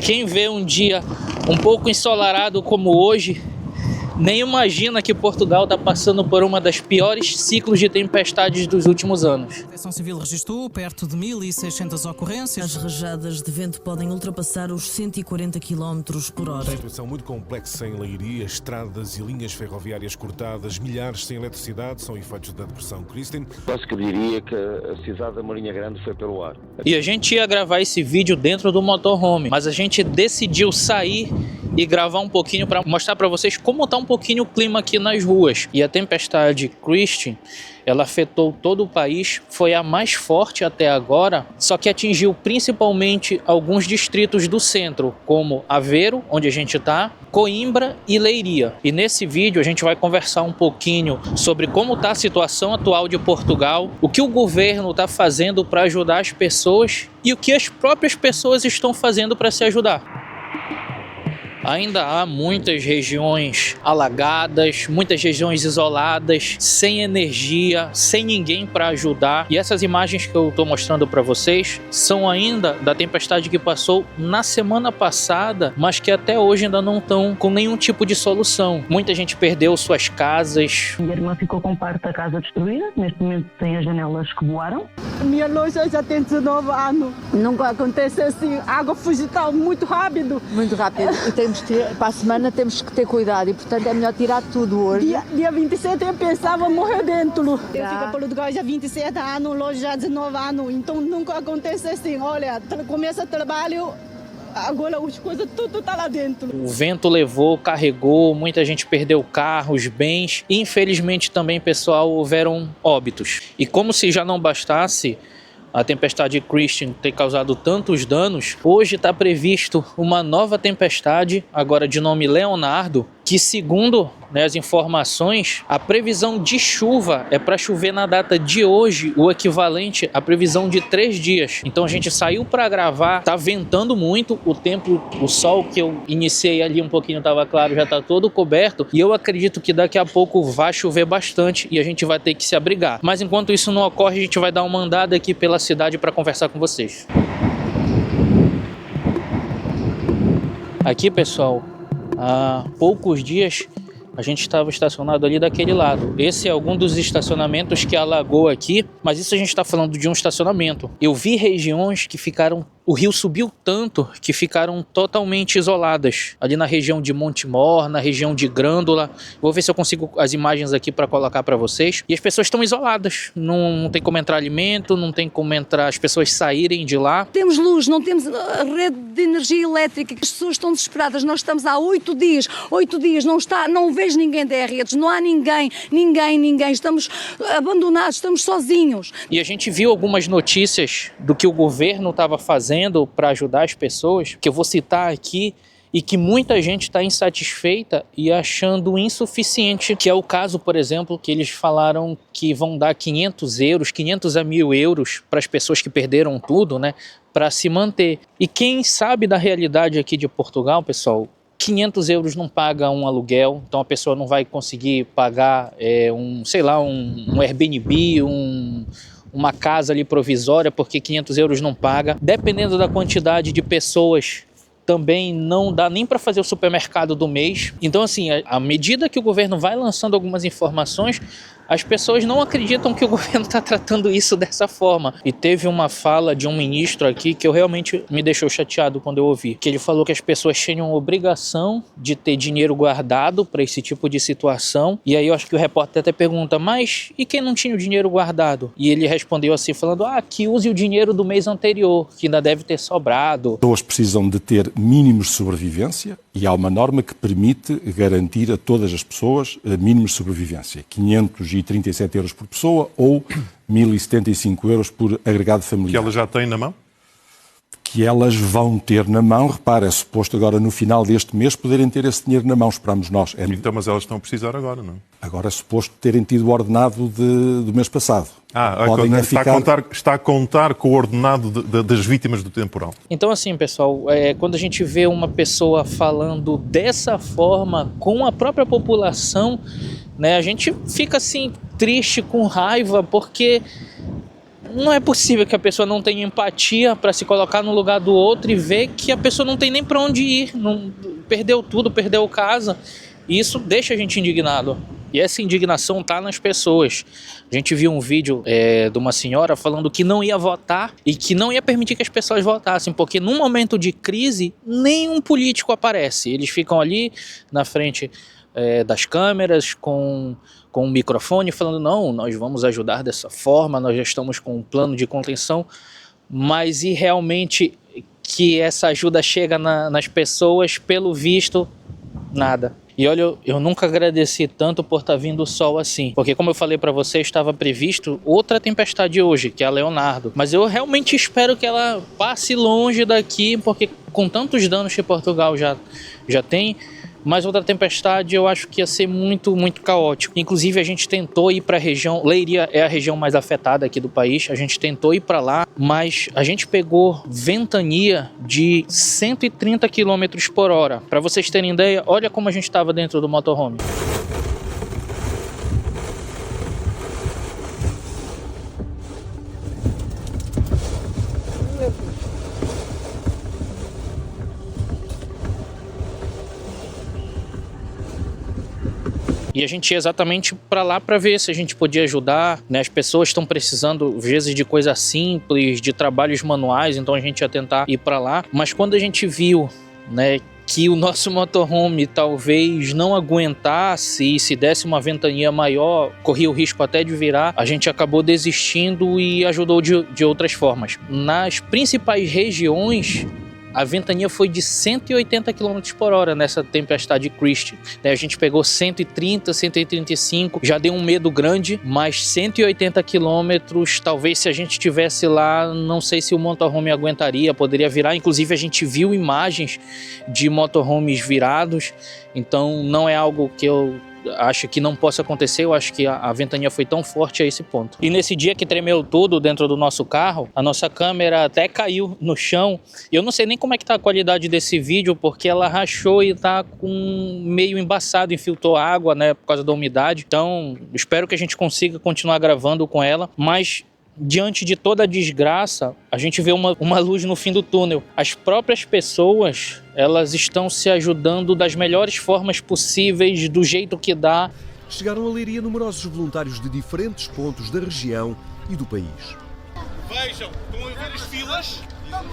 Quem vê um dia um pouco ensolarado como hoje, nem imagina que Portugal está passando por uma das piores ciclos de tempestades dos últimos anos. A Proteção Civil registrou perto de 1.600 ocorrências. As rajadas de vento podem ultrapassar os 140 km por hora. A situação muito complexa em Leiria, estradas e linhas ferroviárias cortadas, milhares sem eletricidade, são efeitos da depressão Kristen. Quase que diria que a cidade da Marinha Grande foi pelo ar. E a gente ia gravar esse vídeo dentro do motorhome, mas a gente decidiu sair e gravar um pouquinho para mostrar para vocês como está um pouquinho o clima aqui nas ruas. E a tempestade Kristen, ela afetou todo o país, foi a mais forte até agora, só que atingiu principalmente alguns distritos do centro, como Aveiro, onde a gente está, Coimbra e Leiria. E nesse vídeo a gente vai conversar um pouquinho sobre como está a situação atual de Portugal, o que o governo está fazendo para ajudar as pessoas e o que as próprias pessoas estão fazendo para se ajudar. Ainda há muitas regiões alagadas, muitas regiões isoladas, sem energia, sem ninguém para ajudar. E essas imagens que eu estou mostrando para vocês são ainda da tempestade que passou na semana passada, mas que até hoje ainda não estão com nenhum tipo de solução. Muita gente perdeu suas casas. Minha irmã ficou com parte da casa destruída, neste momento tem as janelas que voaram. Minha loja já tem 19 anos. Nunca acontece assim, a água fugiu muito rápido. Muito rápido. E para a semana temos que ter cuidado e, portanto, é melhor tirar tudo hoje. Dia 27 eu pensava morrer dentro. Eu fico em Portugal já 27 anos, loja já 19 anos, então nunca acontece assim. Olha, começa o trabalho, agora as coisas tudo está lá dentro. O vento levou, carregou, muita gente perdeu carros, bens. E infelizmente também, pessoal, houveram óbitos. E como se já não bastasse a tempestade Kristen ter causado tantos danos, hoje está previsto uma nova tempestade, agora de nome Leonardo, que segundo as informações, a previsão de chuva é para chover na data de hoje, o equivalente à previsão de 3 dias. Então a gente saiu para gravar, tá ventando muito, o tempo, o sol que eu iniciei ali um pouquinho estava claro, já está todo coberto, e eu acredito que daqui a pouco vai chover bastante e a gente vai ter que se abrigar. Mas enquanto isso não ocorre, a gente vai dar uma andada aqui pela cidade para conversar com vocês. Aqui, pessoal, há poucos dias a gente estava estacionado ali daquele lado. Esse é algum dos estacionamentos que alagou aqui, mas isso a gente está falando de um estacionamento. Eu vi regiões que ficaram... O rio subiu tanto que ficaram totalmente isoladas. Ali na região de Montemor, na região de Grândola. Vou ver se eu consigo as imagens aqui para colocar para vocês. E as pessoas estão isoladas. Não tem como entrar alimento, não tem como entrar as pessoas saírem de lá. Temos luz, não temos a rede de energia elétrica. As pessoas estão desesperadas. Nós estamos há 8 dias. 8 dias, não vejo ninguém das redes. Não há ninguém. Estamos abandonados, estamos sozinhos. E a gente viu algumas notícias do que o governo estava fazendo para ajudar as pessoas, que eu vou citar aqui, e que muita gente está insatisfeita e achando insuficiente, que é o caso, por exemplo, que eles falaram que vão dar 500 euros, 500 a 1.000 euros para as pessoas que perderam tudo, né, para se manter. E quem sabe da realidade aqui de Portugal, pessoal, 500 euros não paga um aluguel, então a pessoa não vai conseguir pagar um Airbnb, uma casa ali provisória, porque 500 euros não paga. Dependendo da quantidade de pessoas, também não dá nem para fazer o supermercado do mês. Então, assim, à medida que o governo vai lançando algumas informações, as pessoas não acreditam que o governo está tratando isso dessa forma. E teve uma fala de um ministro aqui que eu realmente me deixou chateado quando eu ouvi. Que ele falou que as pessoas tinham obrigação de ter dinheiro guardado para esse tipo de situação. E aí eu acho que o repórter até pergunta, mas e quem não tinha o dinheiro guardado? E ele respondeu assim, falando, que use o dinheiro do mês anterior, que ainda deve ter sobrado. As pessoas precisam de ter mínimos de sobrevivência e há uma norma que permite garantir a todas as pessoas mínimos de sobrevivência. 537 euros por pessoa ou 1.075 euros por agregado familiar. Que ela já tem na mão? Que elas vão ter na mão, repara, é suposto agora no final deste mês poderem ter esse dinheiro na mão, esperamos nós. Então, mas elas estão a precisar agora, não? Agora é suposto terem tido o ordenado do mês passado. Está a contar com o ordenado das vítimas do temporal. Então, assim, pessoal, quando a gente vê uma pessoa falando dessa forma com a própria população, né, a gente fica assim triste, com raiva, porque não é possível que a pessoa não tenha empatia para se colocar no lugar do outro e ver que a pessoa não tem nem para onde ir, perdeu tudo, perdeu casa. E isso deixa a gente indignado. E essa indignação está nas pessoas. A gente viu um vídeo de uma senhora falando que não ia votar e que não ia permitir que as pessoas votassem, porque num momento de crise, nenhum político aparece. Eles ficam ali na frente das câmeras com um microfone falando, não, nós vamos ajudar dessa forma, nós já estamos com um plano de contenção, mas e realmente que essa ajuda chega nas pessoas, pelo visto, nada. E olha, eu nunca agradeci tanto por estar vindo o sol assim, porque como eu falei para você, estava previsto outra tempestade hoje, que é a Leonardo, mas eu realmente espero que ela passe longe daqui, porque com tantos danos que Portugal já tem, mais outra tempestade eu acho que ia ser muito, muito caótico. Inclusive a gente tentou ir para a região, Leiria é a região mais afetada aqui do país, a gente tentou ir para lá, mas a gente pegou ventania de 130 km por hora. Para vocês terem ideia, olha como a gente estava dentro do motorhome. E a gente ia exatamente para lá para ver se a gente podia ajudar, né? As pessoas estão precisando, às vezes, de coisas simples, de trabalhos manuais, então a gente ia tentar ir para lá. Mas quando a gente viu, né, que o nosso motorhome talvez não aguentasse e se desse uma ventania maior, corria o risco até de virar, a gente acabou desistindo e ajudou de outras formas. Nas principais regiões, a ventania foi de 180 km por hora nessa tempestade Christy. A gente pegou 130, 135, já deu um medo grande, mas 180 km, talvez se a gente estivesse lá, não sei se o motorhome aguentaria, poderia virar. Inclusive a gente viu imagens de motorhomes virados, então não é algo que eu acho que não possa acontecer. Eu acho que a ventania foi tão forte a esse ponto. E nesse dia que tremeu tudo dentro do nosso carro, a nossa câmera até caiu no chão. Eu não sei nem como é que tá a qualidade desse vídeo, porque ela rachou e tá com meio embaçado, infiltrou água, né, por causa da umidade. Então, espero que a gente consiga continuar gravando com ela, mas diante de toda a desgraça, a gente vê uma luz no fim do túnel. As próprias pessoas, elas estão se ajudando das melhores formas possíveis, do jeito que dá. Chegaram a Leiria numerosos voluntários de diferentes pontos da região e do país. Vejam, estão a ver as filas?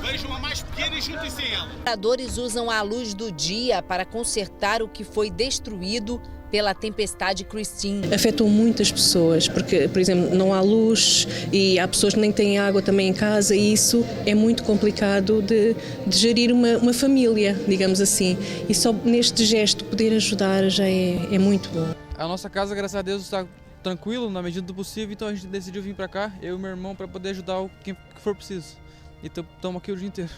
Vejam a mais pequena e juntem-se a ela. Os moradores usam a luz do dia para consertar o que foi destruído pela tempestade Christine. Afetou muitas pessoas, porque, por exemplo, não há luz e há pessoas que nem têm água também em casa, e isso é muito complicado de gerir uma família, digamos assim. E só neste gesto poder ajudar já é muito bom. A nossa casa, graças a Deus, está tranquilo na medida do possível, então a gente decidiu vir para cá, eu e meu irmão, para poder ajudar quem for preciso. E estamos aqui o dia inteiro.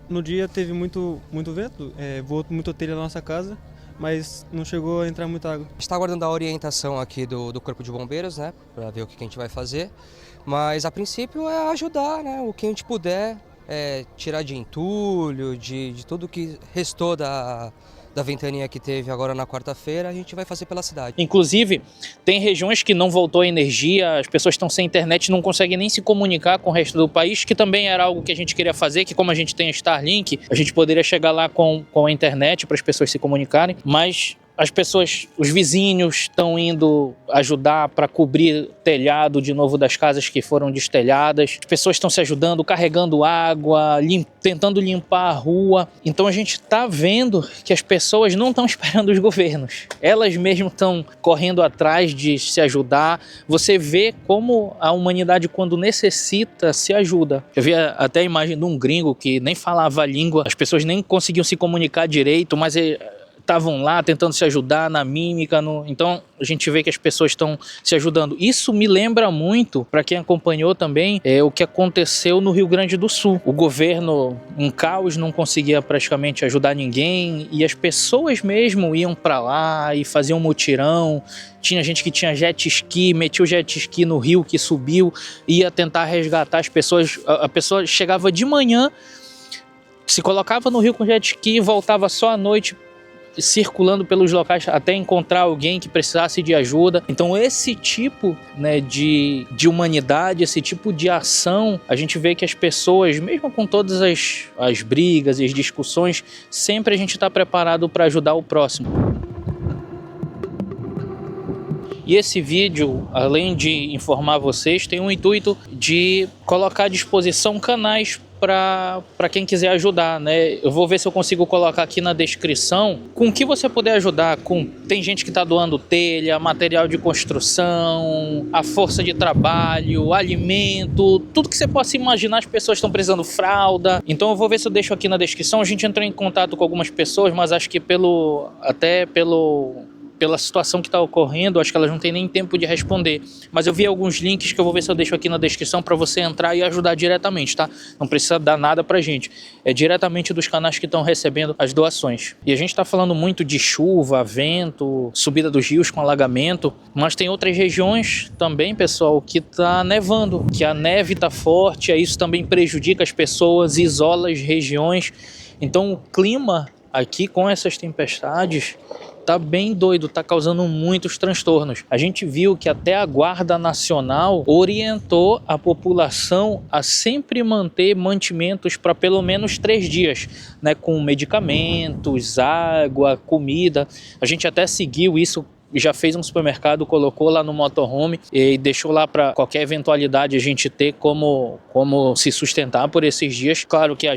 No dia teve muito vento, voou muita telha na nossa casa, mas não chegou a entrar muita água. Está aguardando a orientação aqui do Corpo de Bombeiros, né, para ver o que a gente vai fazer, mas a princípio é ajudar, né, o que a gente puder, tirar de entulho, de tudo que restou da ventania que teve agora na quarta-feira, a gente vai fazer pela cidade. Inclusive, tem regiões que não voltou a energia, as pessoas estão sem internet, não conseguem nem se comunicar com o resto do país, que também era algo que a gente queria fazer, que como a gente tem a Starlink, a gente poderia chegar lá com a internet para as pessoas se comunicarem, mas as pessoas, os vizinhos estão indo ajudar para cobrir telhado de novo das casas que foram destelhadas. As pessoas estão se ajudando, carregando água, tentando limpar a rua. Então a gente está vendo que as pessoas não estão esperando os governos. Elas mesmas estão correndo atrás de se ajudar. Você vê como a humanidade, quando necessita, se ajuda. Eu vi até a imagem de um gringo que nem falava a língua, as pessoas nem conseguiam se comunicar direito, mas estavam lá tentando se ajudar na mímica, então a gente vê que as pessoas estão se ajudando. Isso me lembra muito, para quem acompanhou também, o que aconteceu no Rio Grande do Sul. O governo, em caos, não conseguia praticamente ajudar ninguém, e as pessoas mesmo iam para lá e faziam um mutirão. Tinha gente que tinha jet ski, metia o jet ski no rio que subiu, ia tentar resgatar as pessoas. A pessoa chegava de manhã, se colocava no rio com jet ski e voltava só à noite circulando pelos locais até encontrar alguém que precisasse de ajuda. Então esse tipo, né, de humanidade, esse tipo de ação, a gente vê que as pessoas, mesmo com todas as brigas e as discussões, sempre a gente está preparado para ajudar o próximo. E esse vídeo, além de informar vocês, tem o intuito de colocar à disposição canais para quem quiser ajudar, né? Eu vou ver se eu consigo colocar aqui na descrição com o que você puder ajudar. Tem gente que está doando telha, material de construção, a força de trabalho, alimento, tudo que você possa imaginar. As pessoas estão precisando fralda. Então eu vou ver se eu deixo aqui na descrição. A gente entrou em contato com algumas pessoas, mas acho que pela situação que está ocorrendo, acho que elas não têm nem tempo de responder. Mas eu vi alguns links que eu vou ver se eu deixo aqui na descrição para você entrar e ajudar diretamente, tá? Não precisa dar nada pra gente. É diretamente dos canais que estão recebendo as doações. E a gente está falando muito de chuva, vento, subida dos rios com alagamento, mas tem outras regiões também, pessoal, que tá nevando, que a neve tá forte, isso também prejudica as pessoas, isola as regiões. Então o clima aqui com essas tempestades tá bem doido, tá causando muitos transtornos. A gente viu que até a Guarda Nacional orientou a população a sempre manter mantimentos para pelo menos 3 dias, né, com medicamentos, água, comida. A gente até seguiu isso, já fez um supermercado, colocou lá no motorhome e deixou lá para qualquer eventualidade a gente ter como se sustentar por esses dias. Claro que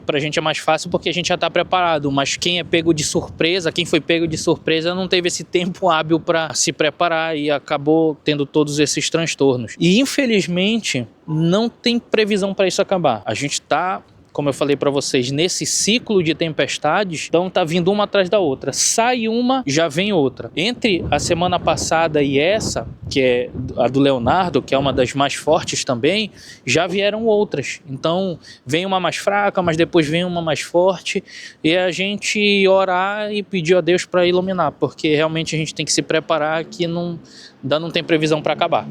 pra gente é mais fácil porque a gente já está preparado, mas quem é pego de surpresa, quem foi pego de surpresa não teve esse tempo hábil para se preparar e acabou tendo todos esses transtornos. E infelizmente não tem previsão para isso acabar. A gente está, como eu falei para vocês, nesse ciclo de tempestades, então tá vindo uma atrás da outra. Sai uma, já vem outra. Entre a semana passada e essa, que é a do Leonardo, que é uma das mais fortes também, já vieram outras. Então vem uma mais fraca, mas depois vem uma mais forte, e a gente orar e pedir a Deus para iluminar, porque realmente a gente tem que se preparar que ainda não tem previsão para acabar.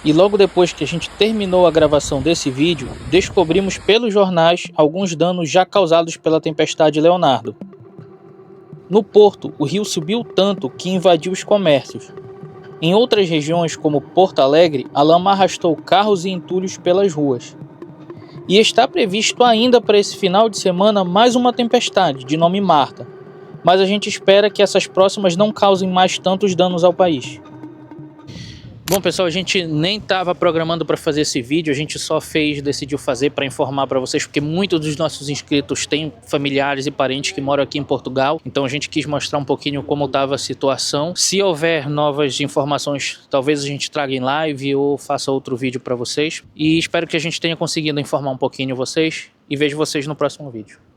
E logo depois que a gente terminou a gravação desse vídeo, descobrimos pelos jornais alguns danos já causados pela tempestade Leonardo. No porto, o rio subiu tanto que invadiu os comércios. Em outras regiões, como Porto Alegre, a lama arrastou carros e entulhos pelas ruas. E está previsto ainda para esse final de semana mais uma tempestade, de nome Marta. Mas a gente espera que essas próximas não causem mais tantos danos ao país. Bom, pessoal, a gente nem estava programando para fazer esse vídeo, a gente só decidiu fazer para informar para vocês, porque muitos dos nossos inscritos têm familiares e parentes que moram aqui em Portugal, então a gente quis mostrar um pouquinho como estava a situação. Se houver novas informações, talvez a gente traga em live ou faça outro vídeo para vocês, e espero que a gente tenha conseguido informar um pouquinho vocês, e vejo vocês no próximo vídeo.